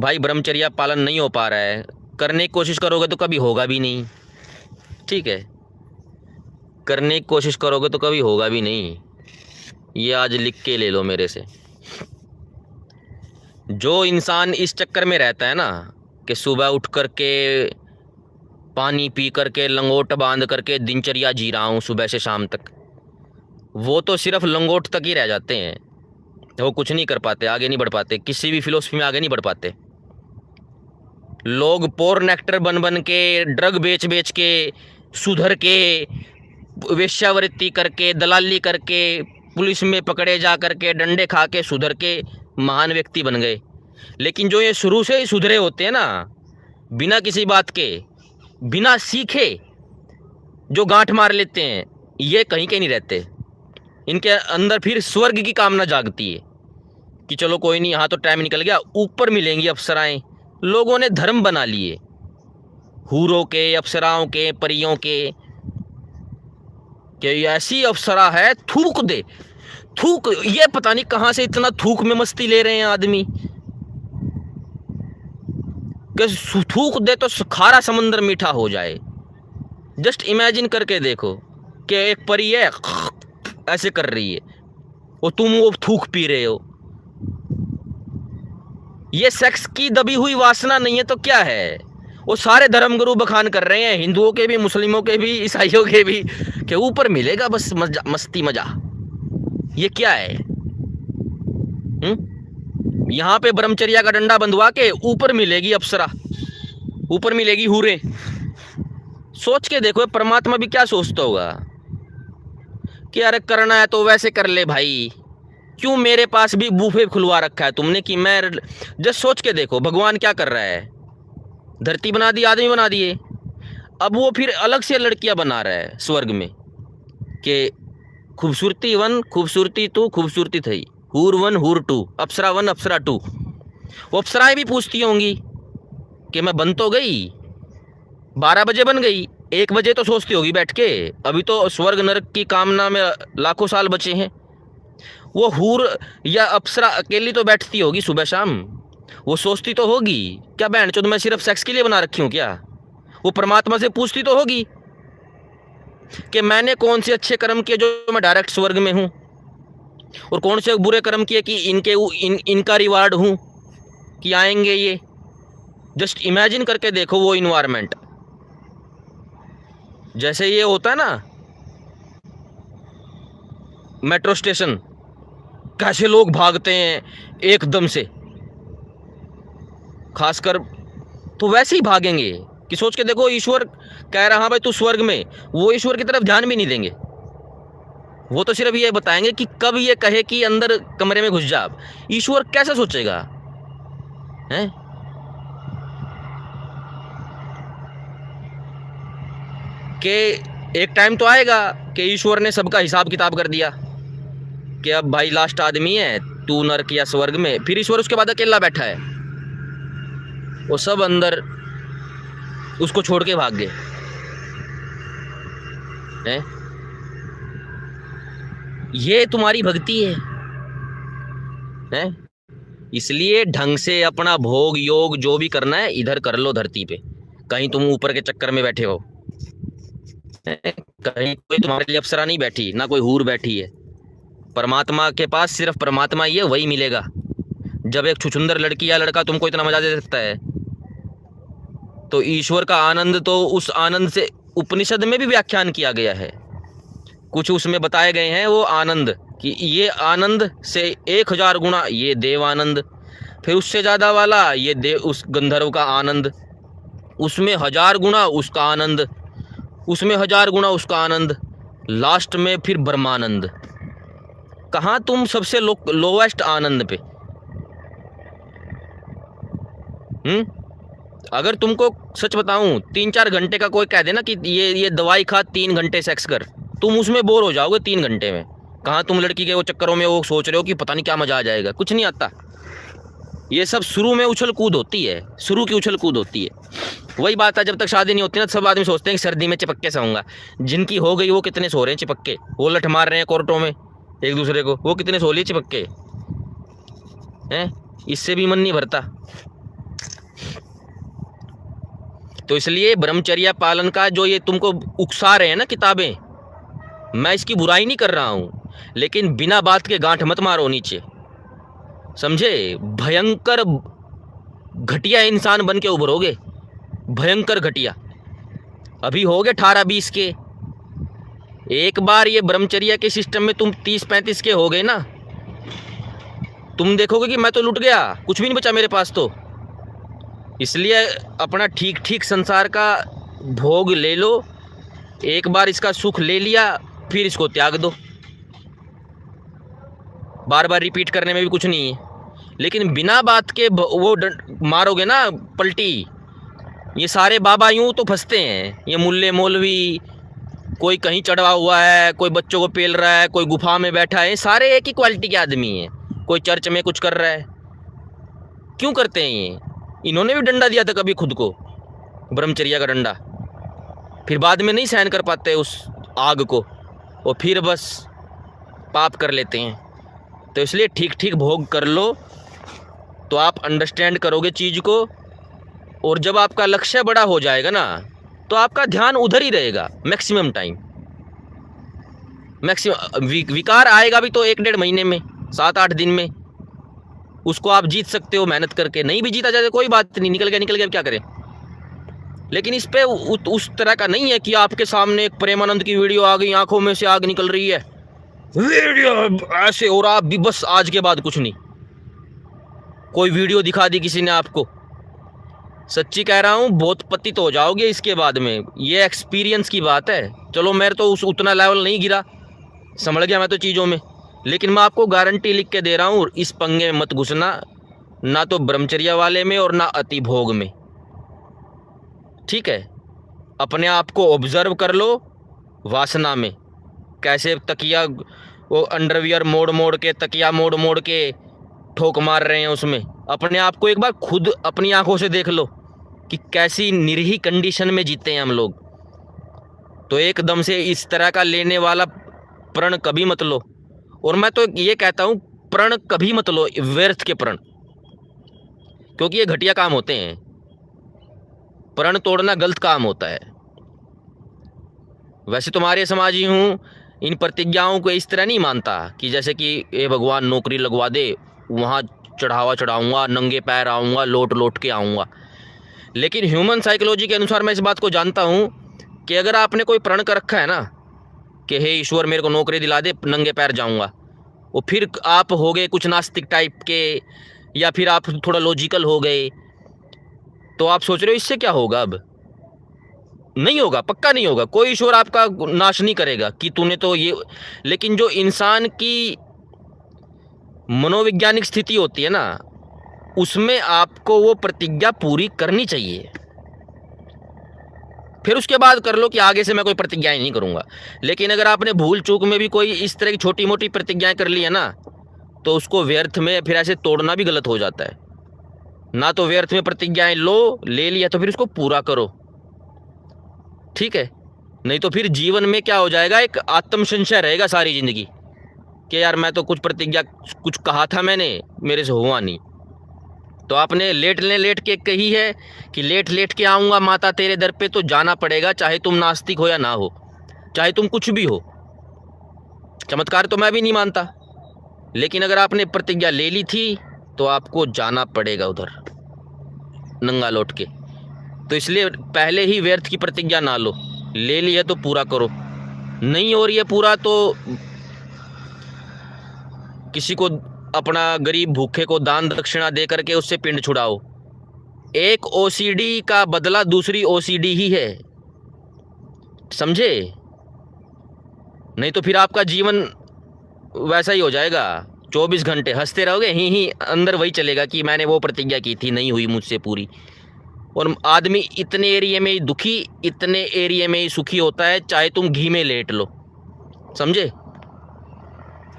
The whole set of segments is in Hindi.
भाई ब्रह्मचर्या पालन नहीं हो पा रहा है, करने की कोशिश करोगे तो कभी होगा भी नहीं। ठीक है, करने की कोशिश करोगे तो कभी होगा भी नहीं। ये आज लिख के ले लो मेरे से। जो इंसान इस चक्कर में रहता है ना कि सुबह उठ कर के पानी पी करके लंगोट बांध करके दिनचर्या जी रहा हूँ सुबह से शाम तक, वो तो सिर्फ लंगोट तक ही रह जाते हैं। वो कुछ नहीं कर पाते, आगे नहीं बढ़ पाते, किसी भी फिलोसफी में आगे नहीं बढ़ पाते। लोग पोर्न एक्टर बन बन के, ड्रग बेच बेच के, सुधर के, वेश्यावृत्ति करके, दलाली करके, पुलिस में पकड़े जा करके, डंडे खा के सुधर के महान व्यक्ति बन गए। लेकिन जो ये शुरू से ही सुधरे होते हैं ना, बिना किसी बात के, बिना सीखे जो गांठ मार लेते हैं, ये कहीं के नहीं रहते। इनके अंदर फिर स्वर्ग की कामना जागती है कि चलो कोई नहीं, यहाँ तो टाइम निकल गया, ऊपर मिलेंगी अप्सराएं। लोगों ने धर्म बना लिए हूरों के, अप्सराओं के, परियों के, कि ऐसी अप्सरा है थूक दे, थूक। ये पता नहीं कहाँ से इतना थूक में मस्ती ले रहे हैं आदमी कि थूक दे तो खारा समंदर मीठा हो जाए। जस्ट इमेजिन करके देखो कि एक परी है ऐसे कर रही है और तुम वो थूक पी रहे हो। ये सेक्स की दबी हुई वासना नहीं है तो क्या है? वो सारे धर्मगुरु बखान कर रहे हैं, हिंदुओं के भी, मुस्लिमों के भी, ईसाइयों के भी, कि ऊपर मिलेगा बस मजा, मस्ती मजा। ये क्या है? यहाँ पे ब्रह्मचर्या का डंडा बंधवा के ऊपर मिलेगी अप्सरा, ऊपर मिलेगी हूरे। सोच के देखो परमात्मा भी क्या सोचता होगा कि अरे करना है तो वैसे कर ले भाई, क्यों मेरे पास भी बूफे खुलवा रखा है तुमने कि मैं। जस्ट सोच के देखो भगवान क्या कर रहा है। धरती बना दी, आदमी बना दिए, अब वो फिर अलग से लड़कियां बना रहा है स्वर्ग में कि खूबसूरती 1, खूबसूरती 2, खूबसूरती 3, हूर 1, हूर 2, अप्सरा 1, अप्सरा 2। वो अप्सराएं भी पूछती होंगी कि मैं बन तो गई, 12 बजे बन गई, 1 बजे तो सोचती होगी बैठ के, अभी तो स्वर्ग नरक की कामना में लाखों साल बचे हैं। वो हूर या अप्सरा अकेली तो बैठती होगी सुबह शाम, वो सोचती तो होगी क्या बहन चोद मैं सिर्फ सेक्स के लिए बना रखी हूँ क्या? वो परमात्मा से पूछती तो होगी कि मैंने कौन से अच्छे कर्म किए जो मैं डायरेक्ट स्वर्ग में हूँ, और कौन से बुरे कर्म किए कि इनका रिवार्ड हूँ कि आएंगे ये। जस्ट इमेजिन करके देखो वो इन्वायरमेंट। जैसे ये होता है ना मेट्रो स्टेशन, कैसे लोग भागते हैं एकदम से, खासकर तो वैसे ही भागेंगे कि सोच के देखो ईश्वर कह रहा भाई तू स्वर्ग में, वो ईश्वर की तरफ ध्यान भी नहीं देंगे। वो तो सिर्फ ये बताएंगे कि कब ये कहे कि अंदर कमरे में घुस जा। ईश्वर कैसे सोचेगा हैं? कि एक टाइम तो आएगा कि ईश्वर ने सबका हिसाब किताब कर दिया कि अब भाई लास्ट आदमी है तू, नरक या स्वर्ग में। फिर ईश्वर उसके बाद अकेला बैठा है, वो सब अंदर उसको छोड़ के भाग गए हैं। ये तुम्हारी भक्ति है हैं? इसलिए ढंग से अपना भोग योग जो भी करना है इधर कर लो धरती पे, कहीं तुम ऊपर के चक्कर में बैठे हो। कहीं कोई तुम्हारे लिए अप्सरा नहीं बैठी, ना कोई हूर बैठी है। परमात्मा के पास सिर्फ परमात्मा ही है, वही मिलेगा। जब एक छुछुंदर लड़की या लड़का तुमको इतना मजा दे सकता है तो ईश्वर का आनंद, तो उस आनंद से उपनिषद में भी व्याख्यान किया गया है, कुछ उसमें बताए गए हैं वो आनंद कि ये आनंद से 1000 गुना ये देव आनंद, फिर उससे ज़्यादा वाला ये देव उस गंधर्व का आनंद, उसमें 1000 गुना उसका आनंद, उसमें 1000 गुना उसका आनंद, लास्ट में फिर ब्रह्मानंद। कहाँ तुम सबसे लोवेस्ट आनंद पे? अगर तुमको सच बताऊं 3-4 घंटे का कोई कह देना कि ये दवाई खा 3 घंटे सेक्स कर, तुम उसमें बोर हो जाओगे 3 घंटे में। कहाँ तुम लड़की के वो चक्करों में वो सोच रहे हो कि पता नहीं क्या मजा आ जाएगा, कुछ नहीं आता। ये सब शुरू में उछल कूद होती है, शुरू की उछल कूद होती है। वही बात है, जब तक शादी नहीं होती ना सब आदमी सोचते हैं कि सर्दी में चिपक के सोऊंगा। जिनकी हो गई वो कितने सो रहे हैं चिपक के, वो लठ मार रहे हैं कोर्टों में एक दूसरे को, वो कितने सो लिए चिपक के हैं। इससे भी मन नहीं भरता। तो इसलिए ब्रह्मचर्या पालन का जो ये तुमको उकसा रहे हैं ना किताबें, मैं इसकी बुराई नहीं कर रहा हूँ, लेकिन बिना बात के गांठ मत मारो नीचे, समझे। भयंकर घटिया इंसान बन के उभरोगे, भयंकर घटिया। अभी होगे 18-20 के, एक बार ये ब्रह्मचर्या के सिस्टम में तुम 30-35 के हो गए ना, तुम देखोगे कि मैं तो लुट गया, कुछ भी नहीं बचा मेरे पास। तो इसलिए अपना ठीक ठीक संसार का भोग ले लो, एक बार इसका सुख ले लिया फिर इसको त्याग दो। बार बार रिपीट करने में भी कुछ नहीं है, लेकिन बिना बात के वो मारोगे ना पलटी। ये सारे बाबा यूं तो फंसते हैं, ये मुल्ले मौलवी, कोई कहीं चढ़ा हुआ है, कोई बच्चों को पेल रहा है, कोई गुफा में बैठा है, सारे एक ही क्वालिटी के आदमी हैं। कोई चर्च में कुछ कर रहा है, क्यों करते हैं ये? इन्होंने भी डंडा दिया था कभी खुद को, ब्रह्मचर्या का डंडा, फिर बाद में नहीं सहन कर पाते उस आग को, और फिर बस पाप कर लेते हैं। तो इसलिए ठीक ठीक भोग कर लो, तो आप अंडरस्टैंड करोगे चीज़ को, और जब आपका लक्ष्य बड़ा हो जाएगा ना, तो आपका ध्यान उधर ही रहेगा मैक्सिमम टाइम। मैक्सिमम विकार आएगा भी तो 1-1.5 महीने में, 7-8 दिन में, उसको आप जीत सकते हो मेहनत करके। नहीं भी जीता जाए कोई बात नहीं, निकल गया क्या करें। लेकिन इस पे उस तरह का नहीं है कि आपके सामने एक प्रेमानंद की वीडियो आ गई, आंखों में से आग निकल रही है, वीडियो ऐसे, और आप भी बस आज के बाद कुछ नहीं। कोई वीडियो दिखा दी किसी ने आपको, सच्ची कह रहा हूँ बहुत पतित हो जाओगे इसके बाद में। ये एक्सपीरियंस की बात है। चलो मेरे तो उतना लेवल नहीं गिरा, समझ गया मैं तो चीज़ों में, लेकिन मैं आपको गारंटी लिख के दे रहा हूँ, इस पंगे में मत घुसना, ना तो ब्रह्मचर्या वाले में और ना अति भोग में, ठीक है। अपने आप को ऑब्जर्व कर लो वासना में, कैसे तकिया वो अंडरवियर मोड़ के, तकिया मोड़ के ठोक मार रहे हैं उसमें। अपने आप को एक बार खुद अपनी आंखों से देख लो कि कैसी निरीह कंडीशन में जीते हैं हम लोग। तो एकदम से इस तरह का लेने वाला प्रण कभी मत लो, और मैं तो ये कहता हूँ प्रण कभी मत लो, व्यर्थ के प्रण, क्योंकि ये घटिया काम होते हैं। प्रण तोड़ना गलत काम होता है। वैसे तुम्हारे समाजी हूँ, इन प्रतिज्ञाओं को इस तरह नहीं मानता कि जैसे कि ए भगवान नौकरी लगवा दे, वहाँ चढ़ावा चढ़ाऊँगा, नंगे पैर आऊँगा, लौट के आऊँगा। लेकिन ह्यूमन साइकोलॉजी के अनुसार मैं इस बात को जानता हूँ कि अगर आपने कोई प्रण कर रखा है ना कि हे ईश्वर मेरे को नौकरी दिला दे, नंगे पैर जाऊँगा, और फिर आप हो गए कुछ नास्तिक टाइप के, या फिर आप थोड़ा लॉजिकल हो गए, तो आप सोच रहे हो इससे क्या होगा। अब नहीं होगा, पक्का नहीं होगा। कोई ईश्वर आपका नाश नहीं करेगा कि तूने तो ये, लेकिन जो इंसान की मनोवैज्ञानिक स्थिति होती है ना, उसमें आपको वो प्रतिज्ञा पूरी करनी चाहिए। फिर उसके बाद कर लो कि आगे से मैं कोई प्रतिज्ञाएं नहीं करूंगा। लेकिन अगर आपने भूल चूक में भी कोई इस तरह की छोटी मोटी प्रतिज्ञाएं कर ली है ना, तो उसको व्यर्थ में फिर ऐसे तोड़ना भी गलत हो जाता है ना। तो व्यर्थ में प्रतिज्ञाएं ले लिया तो फिर उसको पूरा करो, ठीक है। नहीं तो फिर जीवन में क्या हो जाएगा, एक आत्म संशय रहेगा सारी जिंदगी कि यार मैं तो कुछ प्रतिज्ञा कुछ कहा था मैंने, मेरे से हुआ नहीं। तो आपने लेट के कही है कि लेट के आऊँगा माता तेरे दर पे, तो जाना पड़ेगा, चाहे तुम नास्तिक हो या ना हो, चाहे तुम कुछ भी हो। चमत्कार तो मैं भी नहीं मानता, लेकिन अगर आपने प्रतिज्ञा ले ली थी तो आपको जाना पड़ेगा उधर नंगा लौट के। तो इसलिए पहले ही व्यर्थ की प्रतिज्ञा ना लो, ले ली है तो पूरा करो। नहीं हो रही है पूरा तो किसी को, अपना गरीब भूखे को दान दक्षिणा दे करके उससे पिंड छुड़ाओ। एक ओसीडी का बदला दूसरी ओसीडी ही है, समझे। नहीं तो फिर आपका जीवन वैसा ही हो जाएगा, 24 घंटे हंसते रहोगे, ही अंदर वही चलेगा कि मैंने वो प्रतिज्ञा की थी, नहीं हुई मुझसे पूरी। और आदमी इतने एरिया में ही दुखी, इतने एरिया में ही सुखी होता है, चाहे तुम घी में लेट लो, समझे।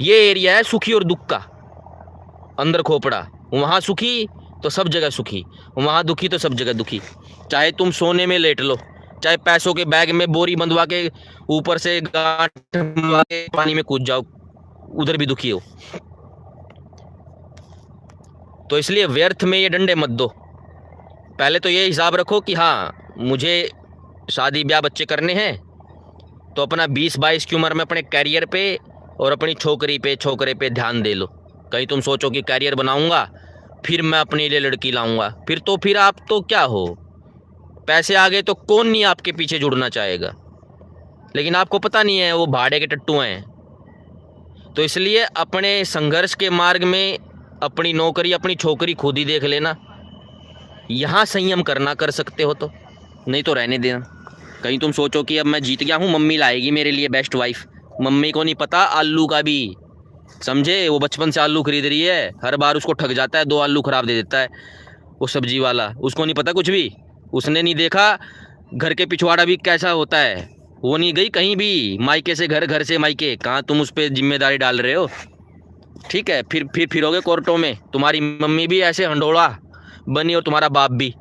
ये एरिया है सुखी और दुख का, अंदर खोपड़ा, वहाँ सुखी तो सब जगह सुखी, वहाँ दुखी तो सब जगह दुखी। चाहे तुम सोने में लेट लो, चाहे पैसों के बैग में बोरी बंधवा के ऊपर से गांठ के पानी में कूद जाओ, उधर भी दुखी हो। तो इसलिए व्यर्थ में ये डंडे मत दो। पहले तो ये हिसाब रखो कि हाँ मुझे शादी ब्याह बच्चे करने हैं तो अपना 20-22 की उम्र में अपने कैरियर पे और अपनी छोकरे पे ध्यान दे लो। कहीं तुम सोचो कि कैरियर बनाऊंगा फिर मैं अपने लिए लड़की लाऊंगा, फिर आप तो क्या हो, पैसे आ गए तो कौन नहीं आपके पीछे जुड़ना चाहेगा। लेकिन आपको पता नहीं है वो भाड़े के टट्टू हैं। तो इसलिए अपने संघर्ष के मार्ग में अपनी नौकरी अपनी छोकरी खुद ही देख लेना। यहाँ संयम करना कर सकते हो तो, नहीं तो रहने देना। कहीं तुम सोचो कि अब मैं जीत गया हूँ, मम्मी लाएगी मेरे लिए बेस्ट वाइफ। मम्मी को नहीं पता आलू का भी, समझे। वो बचपन से आलू खरीद रही है, हर बार उसको ठग जाता है, 2 आलू खराब दे देता है वो सब्जी वाला। उसको नहीं पता कुछ भी, उसने नहीं देखा घर के पिछवाड़ा भी कैसा होता है। वो नहीं गई कहीं भी, मायके से घर, घर से मायके। कहाँ तुम उस पर जिम्मेदारी डाल रहे हो। ठीक है, फिर फिरोगे कोर्टों में। तुम्हारी मम्मी भी ऐसे हंडोड़ा बनी और तुम्हारा बाप भी।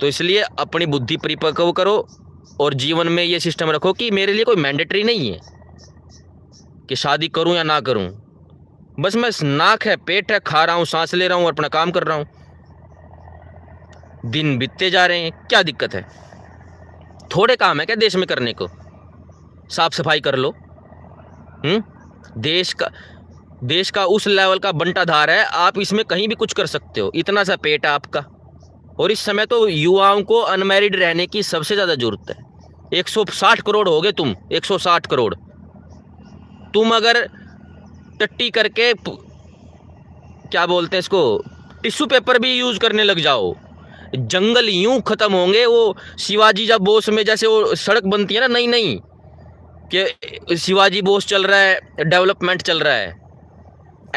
तो इसलिए अपनी बुद्धि परिपक्व करो और जीवन में ये सिस्टम रखो कि मेरे लिए कोई मैंडेटरी नहीं है कि शादी करूं या ना करूं। बस मैं नाक है, पेट है, खा रहा हूं, सांस ले रहा हूं और अपना काम कर रहा हूं। दिन बीतते जा रहे हैं, क्या दिक्कत है। थोड़े काम है क्या देश में करने को, साफ सफाई कर लो। देश का उस लेवल का बंटाधार है, आप इसमें कहीं भी कुछ कर सकते हो। इतना सा पेट है आपका। और इस समय तो युवाओं को अनमैरिड रहने की सबसे ज़्यादा जरूरत है। 160 करोड़ हो गए तुम, 160 करोड़। तुम अगर टट्टी करके क्या बोलते हैं इसको, टिश्यू पेपर भी यूज़ करने लग जाओ, जंगल यूं खत्म होंगे। वो शिवाजी जब बोस में जैसे वो सड़क बनती है ना नई नई, कि शिवाजी बोस चल रहा है, डेवलपमेंट चल रहा है,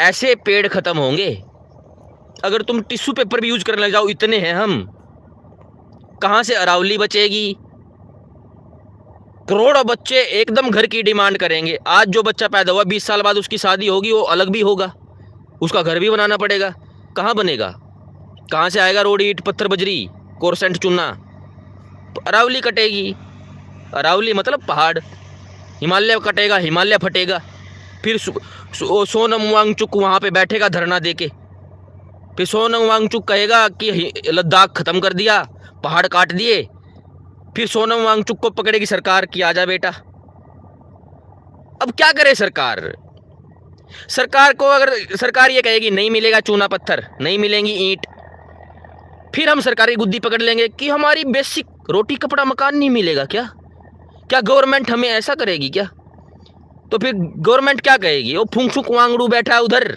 ऐसे पेड़ खत्म होंगे अगर तुम टिश्यू पेपर भी यूज करने लग जाओ। इतने हैं हम, कहाँ से अरावली बचेगी। करोड़ों बच्चे एकदम घर की डिमांड करेंगे। आज जो बच्चा पैदा हुआ 20 साल बाद उसकी शादी होगी, वो अलग भी होगा, उसका घर भी बनाना पड़ेगा। कहाँ बनेगा, कहाँ से आएगा रोड ईंट पत्थर बजरी कोरसेंट चुना। तो अरावली कटेगी। अरावली मतलब पहाड़। हिमालय कटेगा, हिमालय फटेगा। फिर सोनम वांगचुक वहाँ पे बैठेगा धरना देके। फिर सोनम वांगचुक कहेगा कि लद्दाख ख़त्म कर दिया, पहाड़ काट दिए। फिर सोनम वांगचुक को पकड़ेगी सरकार कि आजा बेटा। अब क्या करे सरकार। सरकार को अगर सरकार ये कहेगी नहीं मिलेगा चूना पत्थर, नहीं मिलेंगी ईंट, फिर हम सरकारी गुद्दी पकड़ लेंगे कि हमारी बेसिक रोटी कपड़ा मकान नहीं मिलेगा। क्या गवर्नमेंट हमें ऐसा करेगी क्या। तो फिर गवर्नमेंट क्या कहेगी, वो फुंगशुक वांगड़ू बैठा है उधर,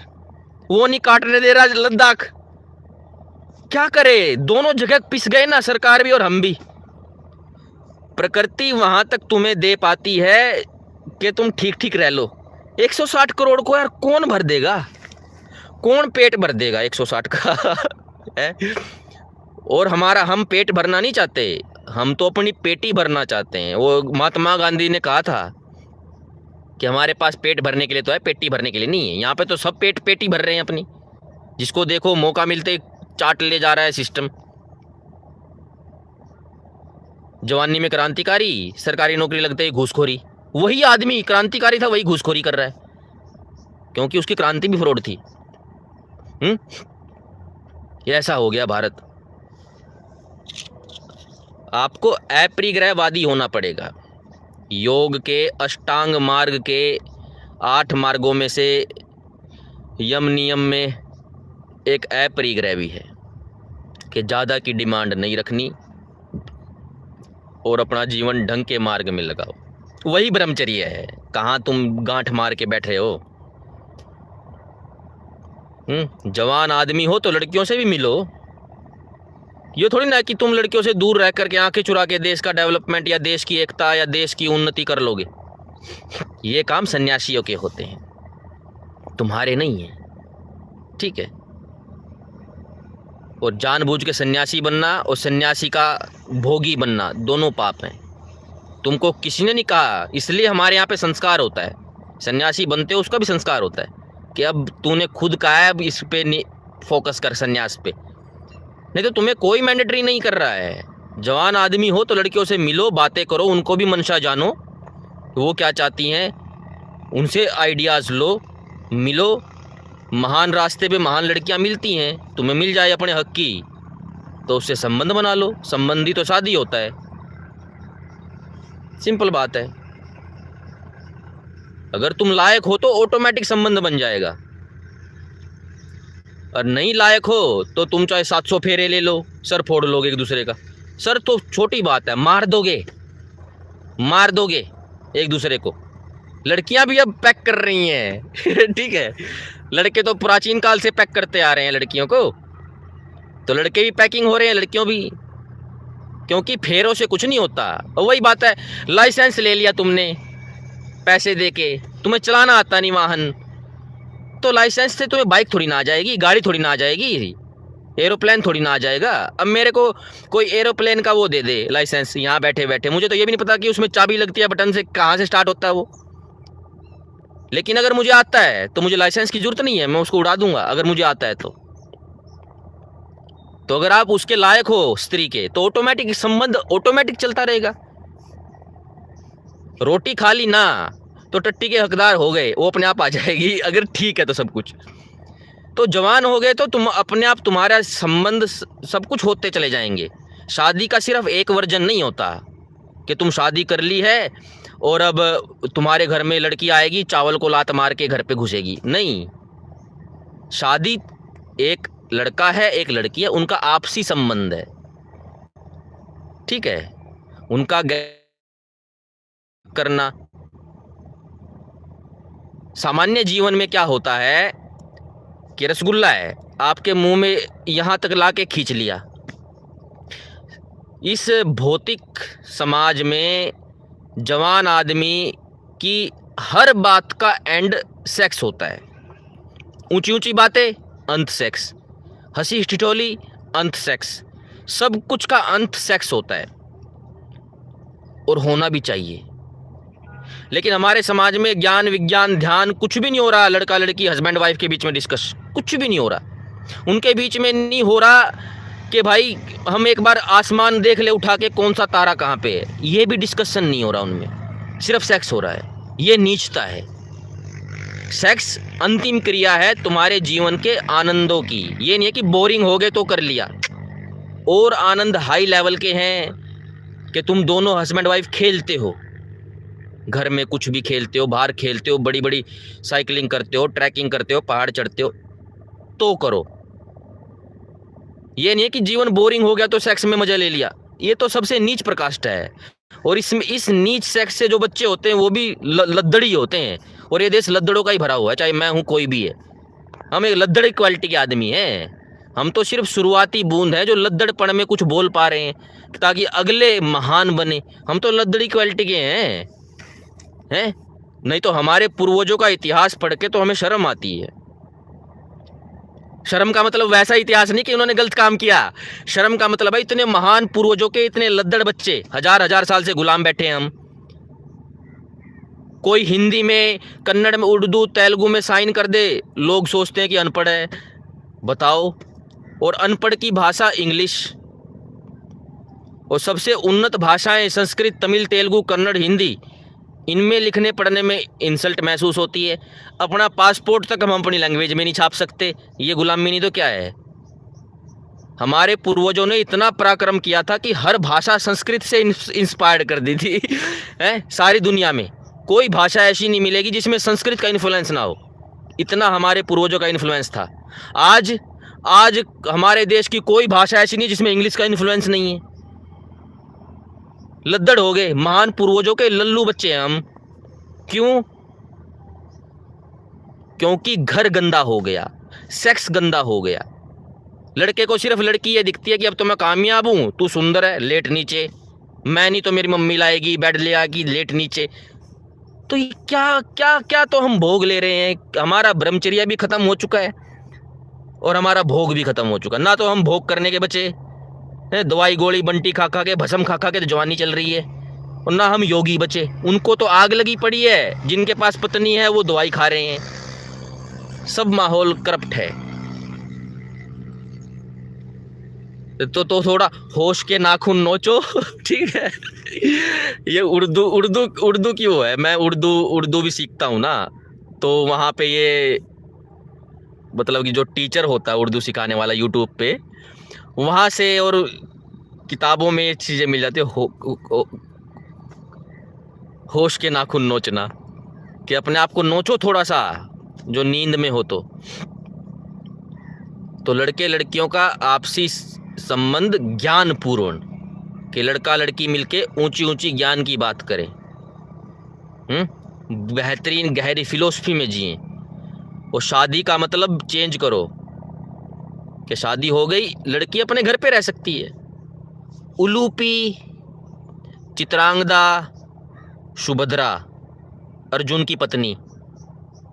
वो नहीं काटने दे रहा लद्दाख। क्या करे, दोनों जगह पिस गए ना, सरकार भी और हम भी। प्रकृति वहां तक तुम्हें दे पाती है कि तुम ठीक ठीक रह लो। 160 करोड़ को यार कौन भर देगा, कौन पेट भर देगा 160 का और हम पेट भरना नहीं चाहते, हम तो अपनी पेटी भरना चाहते हैं। वो महात्मा गांधी ने कहा था कि हमारे पास पेट भरने के लिए तो है, पेटी भरने के लिए नहीं है। यहाँ पे तो सब पेटी भर रहे हैं अपनी, जिसको देखो मौका मिलते चाट ले जा रहा है सिस्टम। जवानी में क्रांतिकारी, सरकारी नौकरी लगते ही घूसखोरी। वही आदमी क्रांतिकारी था, वही घूसखोरी कर रहा है, क्योंकि उसकी क्रांति भी फ्रॉड थी। ये ऐसा हो गया भारत। आपको अपरिग्रहवादी होना पड़ेगा। योग के अष्टांग मार्ग के 8 मार्गों में से यम नियम में एक अपरिग्रह भी है कि ज़्यादा की डिमांड नहीं रखनी और अपना जीवन ढंग के मार्ग में लगाओ। वही ब्रह्मचर्य है। कहाँ तुम गांठ मार के बैठे हो। जवान आदमी हो तो लड़कियों से भी मिलो। ये थोड़ी ना कि तुम लड़कियों से दूर रह करके आंखें चुरा के देश का डेवलपमेंट या देश की एकता या देश की उन्नति कर लोगे। ये काम सन्यासियों के होते हैं, तुम्हारे नहीं है। ठीक है। और जानबूझ के सन्यासी बनना और सन्यासी का भोगी बनना दोनों पाप हैं। तुमको किसी ने नहीं कहा, इसलिए हमारे यहाँ पे संस्कार होता है। सन्यासी बनते हो उसका भी संस्कार होता है कि अब तूने खुद कहा है, अब इस पे फोकस कर, सन्यास पे। नहीं तो तुम्हें कोई मैंडेटरी नहीं कर रहा है। जवान आदमी हो तो लड़कियों से मिलो, बातें करो, उनको भी मंशा जानो, वो क्या चाहती हैं, उनसे आइडियाज़ लो, मिलो। महान रास्ते पे महान लड़कियां मिलती हैं, तुम्हें मिल जाए अपने हक की तो उससे संबंध बना लो, संबंधी तो शादी होता है, सिंपल बात है। अगर तुम लायक हो तो ऑटोमेटिक संबंध बन जाएगा, और नहीं लायक हो तो तुम चाहे 700 फेरे ले लो, सर फोड़ लोगे एक दूसरे का। सर तो छोटी बात है, मार दोगे एक दूसरे को। लड़कियां भी अब पैक कर रही हैं ठीक है, लड़के तो प्राचीन काल से पैक करते आ रहे हैं लड़कियों को, तो लड़के भी पैकिंग हो रहे हैं, लड़कियों भी, क्योंकि फेरों से कुछ नहीं होता। और वही बात है, लाइसेंस ले लिया तुमने पैसे देके, तुम्हें चलाना आता नहीं वाहन, तो लाइसेंस से तुम्हें बाइक थोड़ी ना आ जाएगी, गाड़ी थोड़ी ना आ जाएगी, एरोप्लेन थोड़ी ना आ जाएगा। अब मेरे को कोई एरोप्लेन का वो दे दे लाइसेंस यहाँ बैठे बैठे, मुझे तो ये भी नहीं पता कि उसमें चाबी लगती है बटन से, कहाँ से स्टार्ट होता है वो। लेकिन अगर मुझे आता है तो मुझे लाइसेंस की जरूरत नहीं है, मैं उसको उड़ा दूंगा अगर मुझे आता है तो। अगर आप उसके लायक हो स्त्री के, तो ऑटोमेटिक संबंध ऑटोमेटिक चलता रहेगा। रोटी खा ली ना तो टट्टी के हकदार हो गए, वो अपने आप आ जाएगी, अगर ठीक है तो सब कुछ। तो जवान हो गए तो तुम अपने आप, तुम्हारा संबंध सब कुछ होते चले जाएंगे। शादी का सिर्फ एक वर्जन नहीं होता कि तुम शादी कर ली है और अब तुम्हारे घर में लड़की आएगी, चावल को लात मार के घर पे घुसेगी, नहीं। शादी एक लड़का है एक लड़की है, उनका आपसी संबंध है, ठीक है। उनका करना, सामान्य जीवन में क्या होता है कि रसगुल्ला है, आपके मुंह में यहां तक लाके खींच लिया। इस भौतिक समाज में जवान आदमी की हर बात का एंड सेक्स होता है। ऊंची ऊंची बातें, अंत सेक्स, हंसी ठिठोली, अंत सेक्स, सब कुछ का अंत सेक्स होता है, और होना भी चाहिए। लेकिन हमारे समाज में ज्ञान विज्ञान ध्यान कुछ भी नहीं हो रहा। लड़का लड़की हस्बैंड वाइफ के बीच में डिस्कस कुछ भी नहीं हो रहा। उनके बीच में नहीं हो रहा कि भाई हम एक बार आसमान देख ले उठा के, कौन सा तारा कहाँ पे है, ये भी डिस्कशन नहीं हो रहा उनमें, सिर्फ सेक्स हो रहा है। ये नीचता है। सेक्स अंतिम क्रिया है तुम्हारे जीवन के आनंदों की। ये नहीं है कि बोरिंग हो गए तो कर लिया, और आनंद हाई लेवल के हैं कि तुम दोनों हस्बैंड वाइफ खेलते हो, घर में कुछ भी खेलते हो, बाहर खेलते हो, बड़ी बड़ी साइकिलिंग करते हो, ट्रैकिंग करते हो, पहाड़ चढ़ते हो, तो करो। ये नहीं है कि जीवन बोरिंग हो गया तो सेक्स में मजा ले लिया, ये तो सबसे नीच प्रकाष्ठ है। और इसमें इस नीच सेक्स से जो बच्चे होते हैं वो भी लद्दड़ी होते हैं, और ये देश लद्दड़ों का ही भरा हुआ है, चाहे मैं हूँ कोई भी है। हम एक लद्दड़ी क्वालिटी के आदमी हैं। हम तो सिर्फ शुरुआती बूंद हैं जो लद्दड़पण में कुछ बोल पा रहे हैं ताकि अगले महान बने। हम तो लद्दड़ी क्वालिटी के हैं। नहीं तो हमारे पूर्वजों का इतिहास पढ़ के तो हमें शर्म आती है। शर्म का मतलब वैसा इतिहास नहीं कि उन्होंने गलत काम किया। शर्म का मतलब है इतने महान पूर्वजों के इतने लद्दड़ बच्चे, हजार हजार साल से गुलाम बैठे हैं हम। कोई हिंदी में, कन्नड़ में, उर्दू, तेलुगु में साइन कर दे, लोग सोचते हैं कि अनपढ़ है। बताओ। और अनपढ़ की भाषा इंग्लिश, और सबसे उन्नत भाषाएं संस्कृत, तमिल, तेलुगु, कन्नड़, हिंदी, इनमें लिखने पढ़ने में इंसल्ट महसूस होती है। अपना पासपोर्ट तक हम अपनी लैंग्वेज में नहीं छाप सकते, ये गुलामी नहीं तो क्या है। हमारे पूर्वजों ने इतना पराक्रम किया था कि हर भाषा संस्कृत से इंस्पायर्ड कर दी थी है? सारी दुनिया में कोई भाषा ऐसी नहीं मिलेगी जिसमें संस्कृत का इन्फ्लुएंस ना हो, इतना हमारे पूर्वजों का इन्फ्लुएंस था। आज हमारे देश की कोई भाषा ऐसी नहीं जिसमें इंग्लिश का इन्फ्लुएंस नहीं है। लद्दड़ हो गए, महान पूर्वजों के लल्लू बच्चे हैं हम। क्यों? क्योंकि घर गंदा हो गया, सेक्स गंदा हो गया। लड़के को सिर्फ लड़की ये दिखती है कि अब तो मैं कामयाब हूं, तू सुंदर है, लेट नीचे, मैं नहीं तो मेरी मम्मी लाएगी, बेड ले आएगी, लेट नीचे। तो ये क्या क्या क्या तो हम भोग ले रहे हैं। हमारा ब्रह्मचर्या भी खत्म हो चुका है और हमारा भोग भी खत्म हो चुका। ना तो हम भोग करने के बचे, दवाई गोली बंटी खा खा के, भस्म खा खा के तो जवानी चल रही है, और ना हम योगी बचे। उनको तो आग लगी पड़ी है, जिनके पास पत्नी है वो दवाई खा रहे हैं। सब माहौल करप्ट है। तो थोड़ा होश के नाखून नोचो ठीक है। ये उर्दू की वो है। मैं उर्दू भी सीखता हूँ ना, तो वहाँ पे ये मतलब कि जो टीचर होता है उर्दू सिखाने वाला यूट्यूब पे, वहाँ से और किताबों में ये चीज़ें मिल जाती है, होश के नाखून नोचना, कि अपने आप को नोचो थोड़ा सा जो नींद में हो। तो लड़के लड़कियों का आपसी संबंध ज्ञानपूर्ण, कि लड़का लड़की मिलके ऊंची ऊंची ज्ञान की बात करें, बेहतरीन गहरी फिलोसफी में जिए। और शादी का मतलब चेंज करो कि शादी हो गई, लड़की अपने घर पे रह सकती है। उलूपी, चित्रांगदा, सुभद्रा, अर्जुन की पत्नी,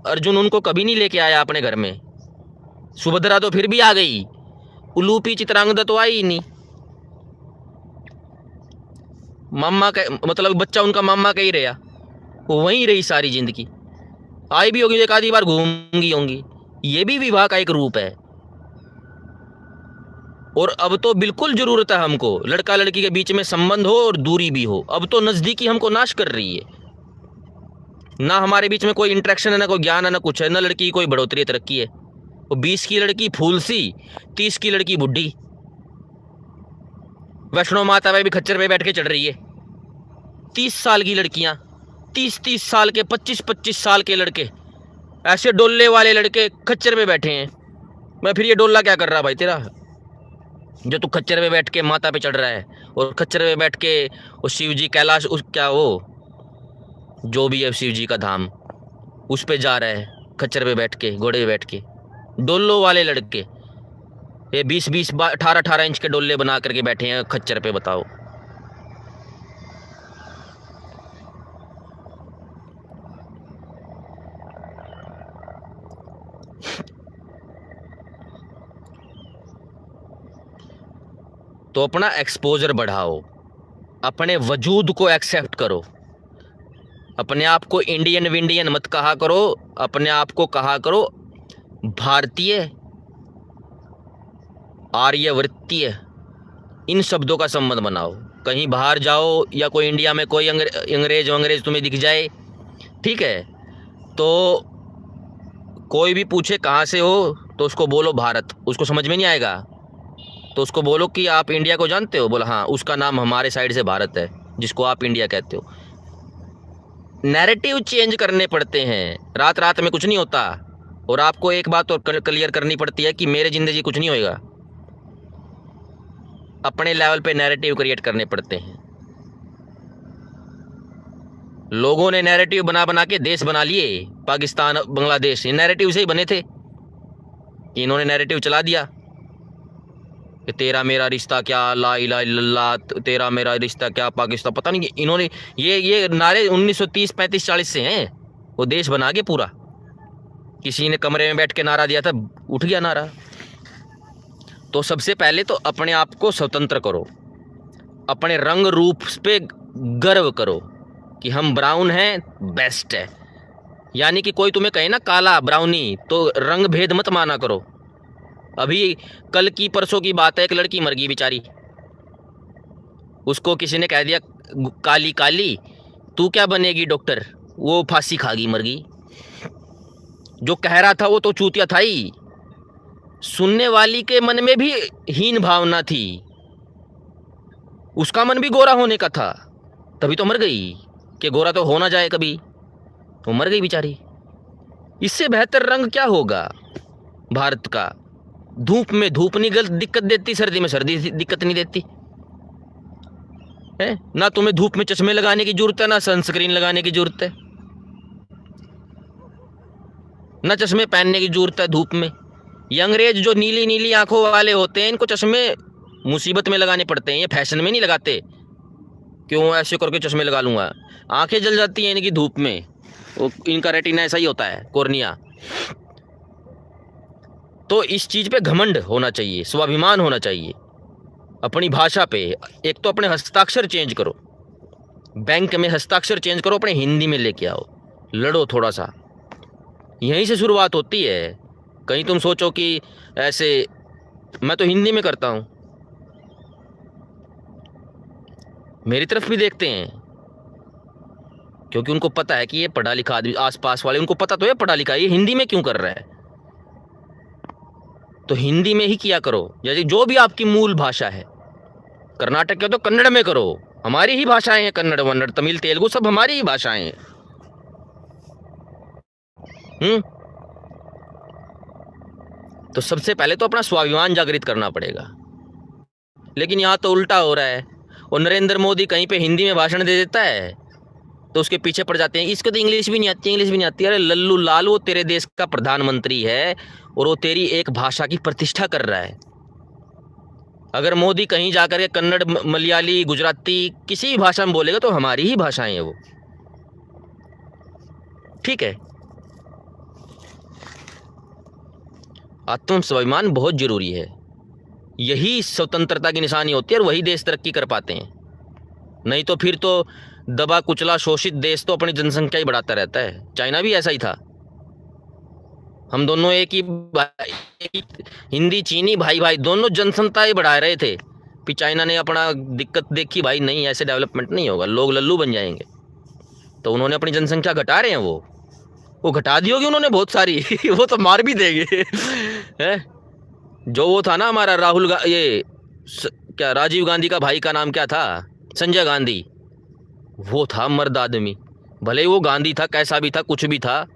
अर्जुन उनको कभी नहीं लेके आया अपने घर में। सुभद्रा तो फिर भी आ गई, उलूपी चित्रांगदा तो आई ही नहीं। मामा का मतलब बच्चा उनका मामा का ही रहा, वो वहीं रही सारी जिंदगी। आई भी होगी, एक आधी बार घूमगी होंगी। ये भी विवाह का एक रूप है। और अब तो बिल्कुल जरूरत है हमको, लड़का लड़की के बीच में संबंध हो और दूरी भी हो। अब तो नजदीकी हमको नाश कर रही है। ना हमारे बीच में कोई इंटरेक्शन है, ना कोई ज्ञान है, ना कुछ है, ना लड़की की कोई बढ़ोतरी तरक्की है। वो 20 की लड़की फूल सी, 30 की लड़की बुढ़ी। वैष्णो माता पे भी खच्चर पे बैठ के चढ़ रही है। 30 साल की लड़कियां, 30 साल के, 25 साल के लड़के, ऐसे डोले वाले लड़के खच्चर पे बैठे हैं। मैं फिर ये डोला क्या कर रहा भाई तेरा, जो तू खच्चर पे बैठ के माता पे चढ़ रहा है, और खच्चर पे बैठ के वो शिव जी कैलाश, उस क्या वो जो भी है शिव जी का धाम, उस पे जा रहा है खच्चर पे बैठ के, घोड़े पे बैठ के। डोलों वाले लड़के ये 20-20, 18-18 इंच के डोले बना करके बैठे हैं खच्चर पे, बताओ। तो अपना एक्सपोजर बढ़ाओ, अपने वजूद को एक्सेप्ट करो। अपने आप को इंडियन विंडियन मत कहा करो, अपने आप को कहा करो भारतीय, आर्यवर्तीय। इन शब्दों का संबंध बनाओ। कहीं बाहर जाओ या कोई इंडिया में कोई अंग्रेज तुम्हें दिख जाए, ठीक है, तो कोई भी पूछे कहाँ से हो, तो उसको बोलो भारत। उसको समझ में नहीं आएगा तो उसको बोलो कि आप इंडिया को जानते हो। बोला हाँ, उसका नाम हमारे साइड से भारत है, जिसको आप इंडिया कहते हो। नैरेटिव चेंज करने पड़ते हैं, रात रात में कुछ नहीं होता। और आपको एक बात और क्लियर करनी पड़ती है कि मेरे जिंदगी कुछ नहीं होएगा। अपने लेवल पे नैरेटिव क्रिएट करने पड़ते हैं। लोगों ने नैरेटिव बना बना के देश बना लिए, पाकिस्तान, बांग्लादेश, ये नैरेटिव से ही बने थे कि इन्होंने नैरेटिव चला दिया कि तेरा मेरा रिश्ता क्या, ला इलाहा इल्लल्लाह, तेरा मेरा रिश्ता क्या, पाकिस्तान। पता नहीं इन्होंने ये नारे 1930, 35, 40 से हैं। वो देश बना के पूरा, किसी ने कमरे में बैठ के नारा दिया था, उठ गया नारा। तो सबसे पहले तो अपने आप को स्वतंत्र करो, अपने रंग रूप पे गर्व करो कि हम ब्राउन हैं, बेस्ट है। यानी कि कोई तुम्हें कहे ना काला ब्राउनी, तो रंग भेद मत माना करो। अभी कल की परसों की बात है, एक लड़की मर गई बेचारी, उसको किसी ने कह दिया काली काली, तू क्या बनेगी डॉक्टर, वो फांसी खा गई, मर गई। जो कह रहा था वो तो चूतिया था ही, सुनने वाली के मन में भी हीन भावना थी, उसका मन भी गोरा होने का था, तभी तो मर गई। कि गोरा तो हो ना जाए कभी, तो मर गई बेचारी। इससे बेहतर रंग क्या होगा भारत का। धूप में धूप नहीं दिक्कत देती, सर्दी में सर्दी दिक्कत नहीं देती है ना। तुम्हें धूप में चश्मे लगाने की जरूरत है, ना सनस्क्रीन लगाने की जरूरत है, ना चश्मे पहनने की जरूरत है धूप में। ये अंग्रेज जो नीली नीली आंखों वाले होते हैं, इनको चश्मे मुसीबत में लगाने पड़ते हैं, ये फैशन में नहीं लगाते। क्यों ऐसे करके चश्मे लगा लूंगा, आंखें जल जाती हैं इनकी धूप में, वो इनका रेटिना ऐसा ही होता है, कॉर्निया। तो इस चीज़ पे घमंड होना चाहिए, स्वाभिमान होना चाहिए अपनी भाषा पे। एक तो अपने हस्ताक्षर चेंज करो, बैंक में हस्ताक्षर चेंज करो, अपने हिंदी में लेके आओ, लड़ो थोड़ा सा, यहीं से शुरुआत होती है। कहीं तुम सोचो कि ऐसे, मैं तो हिंदी में करता हूँ, मेरी तरफ भी देखते हैं, क्योंकि उनको पता है कि ये पढ़ा लिखा आदमी, आसपास वाले उनको पता तो है पढ़ा लिखा, ये हिंदी में क्यों कर रहा है। तो हिंदी में ही किया करो, जैसे जो भी आपकी मूल भाषा है। कर्नाटक के तो कन्नड़ में करो, हमारी ही भाषाएं हैं, कन्नड़ वन्नड़ तमिल तेलुगु सब हमारी ही भाषाएं हैं। तो सबसे पहले तो अपना स्वाभिमान जागृत करना पड़ेगा। लेकिन यहाँ तो उल्टा हो रहा है, और नरेंद्र मोदी कहीं पे हिंदी में भाषण दे देता है तो उसके पीछे पड़ जाते हैं, इसको तो इंग्लिश भी नहीं आती, इंग्लिश भी नहीं आती। अरे लल्लू लाल, वो तेरे देश का प्रधानमंत्री है और वो तेरी एक भाषा की प्रतिष्ठा कर रहा है। अगर मोदी कहीं जाकर के कन्नड़, मलयाली, गुजराती किसी भी भाषा में बोलेगा तो हमारी ही भाषाएं हैं वो, ठीक है। आत्म स्वाभिमान बहुत जरूरी है, यही स्वतंत्रता की निशानी होती है और वही देश तरक्की कर पाते हैं। नहीं तो फिर तो दबा कुचला शोषित देश तो अपनी जनसंख्या ही बढ़ाता रहता है। चाइना भी ऐसा ही था, हम दोनों एक ही हिंदी चीनी भाई भाई दोनों जनसंख्या ही बढ़ा रहे थे। फिर चाइना ने अपना दिक्कत देखी, भाई नहीं ऐसे डेवलपमेंट नहीं होगा, लोग लल्लू बन जाएंगे, तो उन्होंने अपनी जनसंख्या घटा रहे हैं। वो घटा दी होगी उन्होंने बहुत सारी वो तो मार भी देंगे है। जो वो था ना हमारा क्या राजीव गांधी का भाई का नाम क्या था, संजय गांधी, वो था मर्द आदमी। भले वो गांधी था, कैसा भी था, कुछ भी था,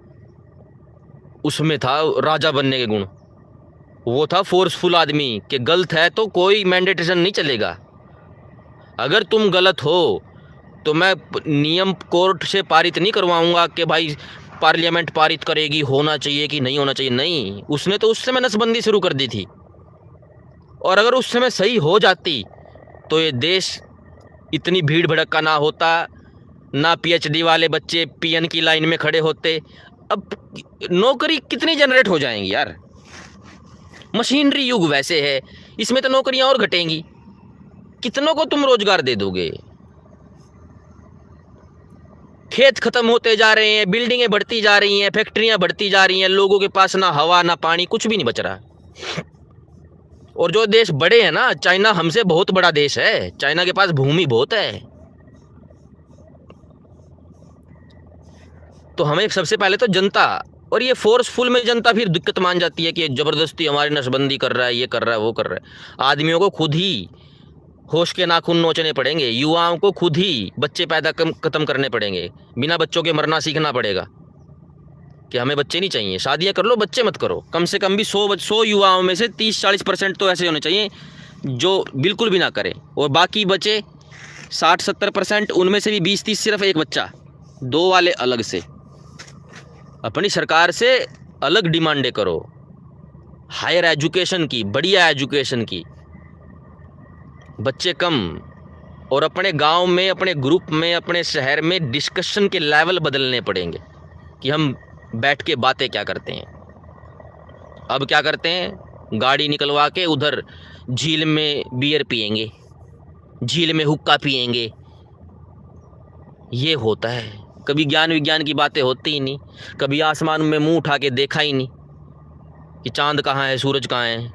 उसमें था राजा बनने के गुण। वो था फोर्सफुल आदमी कि गलत है तो कोई मैंडेटेशन नहीं चलेगा, अगर तुम गलत हो तो मैं नियम कोर्ट से पारित नहीं करवाऊंगा कि भाई पार्लियामेंट पारित करेगी होना चाहिए कि नहीं होना चाहिए। नहीं, उसने तो उस समय नसबंदी शुरू कर दी थी, और अगर उस समय सही हो जाती तो ये देश इतनी भीड़ भड़का ना होता, ना पीएचडी वाले बच्चे पीएन की लाइन में खड़े होते। अब नौकरी कितनी जनरेट हो जाएंगी यार, मशीनरी युग वैसे है, इसमें तो नौकरियां और घटेंगी, कितनों को तुम रोजगार दे दोगे। खेत खत्म होते जा रहे हैं, बिल्डिंगें बढ़ती जा रही हैं, फैक्ट्रियां बढ़ती जा रही हैं, लोगों के पास ना हवा ना पानी, कुछ भी नहीं बच रहा। और जो देश बड़े हैं ना, चाइना हमसे बहुत बड़ा देश है, चाइना के पास भूमि बहुत है। तो हमें सबसे पहले तो जनता, और ये फोर्सफुल में जनता फिर दिक्कत मान जाती है कि जबरदस्ती हमारी नसबंदी कर रहा है, ये कर रहा है, वो कर रहा है। आदमियों को खुद ही होश के नाखून नोचने पड़ेंगे, युवाओं को खुद ही बच्चे पैदा खत्म करने पड़ेंगे, बिना बच्चों के मरना सीखना पड़ेगा कि हमें बच्चे नहीं चाहिए। शादियां कर लो, बच्चे मत करो। कम से कम भी 100 युवाओं में से 30-40% तो ऐसे होने चाहिए जो बिल्कुल भी ना करें, और बाकी बचे 60-70%, उनमें से भी 20-30 सिर्फ एक बच्चा, 2 वाले अलग से। अपनी सरकार से अलग डिमांडें करो, हायर एजुकेशन की, बढ़िया एजुकेशन की, बच्चे कम, और अपने गांव में, अपने ग्रुप में, अपने शहर में डिस्कशन के लेवल बदलने पड़ेंगे कि हम बैठ के बातें क्या करते हैं। अब क्या करते हैं, गाड़ी निकलवा के उधर झील में बियर पिएंगे, झील में हुक्का पिएंगे, ये होता है। कभी ज्ञान विज्ञान की बातें होती ही नहीं, कभी आसमान में मुंह उठा के देखा ही नहीं कि चांद कहाँ है, सूरज कहाँ है